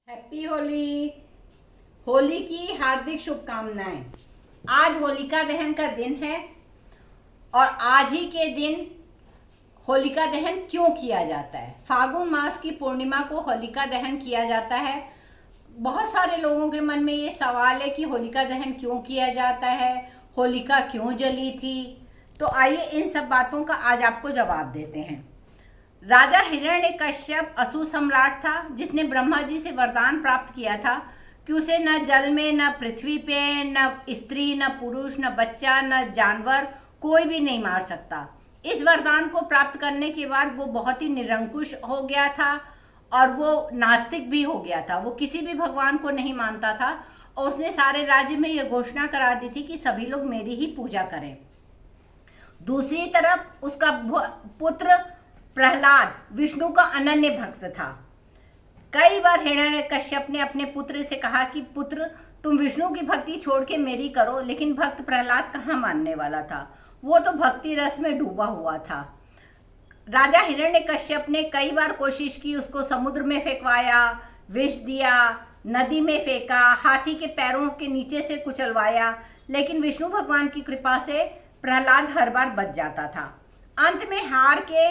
Happy Holi. Holi की हार्दिक शुभकामनाएं। आज होलिका दहन का दिन है और आज ही के दिन होलिका दहन क्यों किया जाता है? फागुन मास की पूर्णिमा को होलिका दहन किया जाता है। बहुत सारे लोगों के मन में ये सवाल है कि होलिका दहन क्यों किया जाता है, होलिका क्यों जली थी। तो आइए इन सब बातों का आज आपको जवाब देते हैं। राजा हिरण्यकश्यप असुर सम्राट था, जिसने ब्रह्मा जी से वरदान प्राप्त किया था कि उसे न जल में, न पृथ्वी पे, न स्त्री, न पुरुष, न बच्चा, न जानवर कोई भी नहीं मार सकता। इस वरदान को प्राप्त करने के बाद वो बहुत ही निरंकुश हो गया था और वो नास्तिक भी हो गया था। वो किसी भी भगवान को नहीं मानता था और उसने सारे राज्य में ये घोषणा करा दी थी कि सभी लोग मेरी ही पूजा करें। दूसरी तरफ उसका पुत्र प्रहलाद विष्णु का अनन्य भक्त था। कई बार हिरण्यकश्यप ने अपने पुत्र से कहा कि पुत्र, तुम विष्णु की भक्ति छोड़ के मेरी करो, लेकिन भक्त प्रहलाद कहाँ मानने वाला था। वो तो भक्ति रस में डूबा हुआ था। राजा हिरण्यकश्यप ने कई बार कोशिश की, उसको समुद्र में फेंकवाया, विष दिया, नदी में फेंका, हाथी के पैरों के नीचे से कुचलवाया, लेकिन विष्णु भगवान की कृपा से प्रहलाद हर बार बच जाता था। अंत में हार के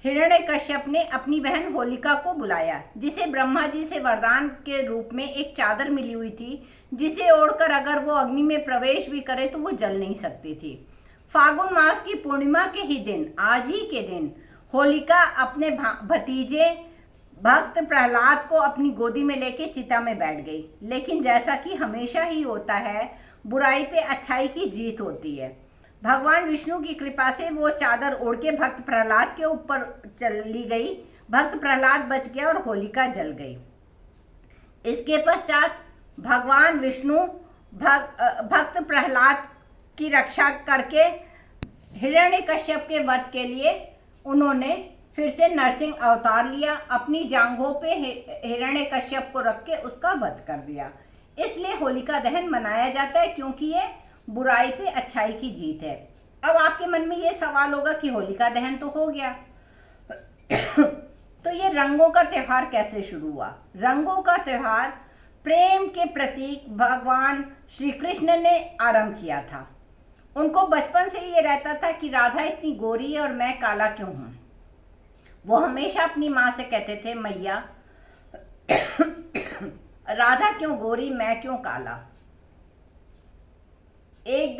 हिरण्यकश्यप ने अपनी बहन होलिका को बुलाया, जिसे ब्रह्मा जी से वरदान के रूप में एक चादर मिली हुई थी, जिसे ओढ़कर अगर वो अग्नि में प्रवेश भी करे तो वो जल नहीं सकती थी। फागुन मास की पूर्णिमा के ही दिन, आज ही के दिन, होलिका अपने भतीजे भक्त प्रहलाद को अपनी गोदी में लेके चिता में बैठ गई। लेकिन जैसा कि हमेशा ही होता है, बुराई पे अच्छाई की जीत होती है। भगवान विष्णु की कृपा से वो चादर ओढ़ के भक्त प्रहलाद के ऊपर चली गई। भक्त प्रहलाद बच गया और होलिका जल गई। इसके पश्चात भगवान विष्णु भक्त प्रहलाद की रक्षा करके हिरण्यकश्यप के वध के लिए उन्होंने फिर से नरसिंह अवतार लिया। अपनी जांघों पे हिरण्यकश्यप को रख के उसका वध कर दिया। इसलिए होलिका दहन मनाया जाता है, क्योंकि ये बुराई पे अच्छाई की जीत है। अब आपके मन में ये सवाल होगा कि होलिका दहन तो हो गया तो ये रंगों का त्योहार कैसे शुरू हुआ? रंगों का त्योहार प्रेम के प्रतीक भगवान श्री कृष्ण ने आरंभ किया था। उनको बचपन से ये रहता था कि राधा इतनी गोरी है और मैं काला क्यों हूं। वो हमेशा अपनी माँ से कहते थे, मैया राधा क्यों गोरी, मैं क्यों काला। एक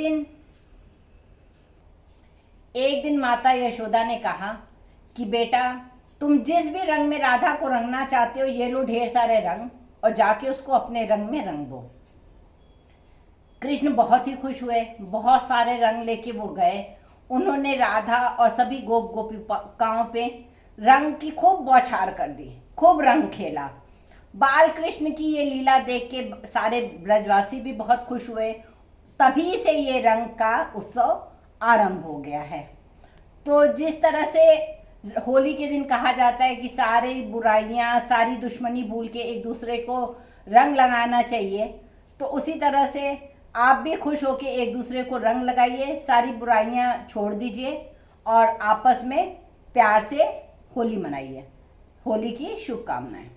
दिन माता यशोदा ने कहा कि बेटा, तुम जिस भी रंग में राधा को रंगना चाहते हो, ये लो ढेर सारे रंग और जाके उसको अपने रंग में रंग दो। कृष्ण बहुत ही खुश हुए, बहुत सारे रंग लेके वो गए। उन्होंने राधा और सभी गोप गोपिकाओं पे रंग की खूब बौछार कर दी, खूब रंग खेला। बाल कृष्ण की ये लीला देख के सारे ब्रजवासी भी बहुत खुश हुए। तभी से ये रंग का उत्सव आरंभ हो गया है। तो जिस तरह से होली के दिन कहा जाता है कि सारी बुराइयां, सारी दुश्मनी भूल के एक दूसरे को रंग लगाना चाहिए, तो उसी तरह से आप भी खुश होके एक दूसरे को रंग लगाइए, सारी बुराइयां छोड़ दीजिए और आपस में प्यार से होली मनाइए। होली की शुभकामनाएं।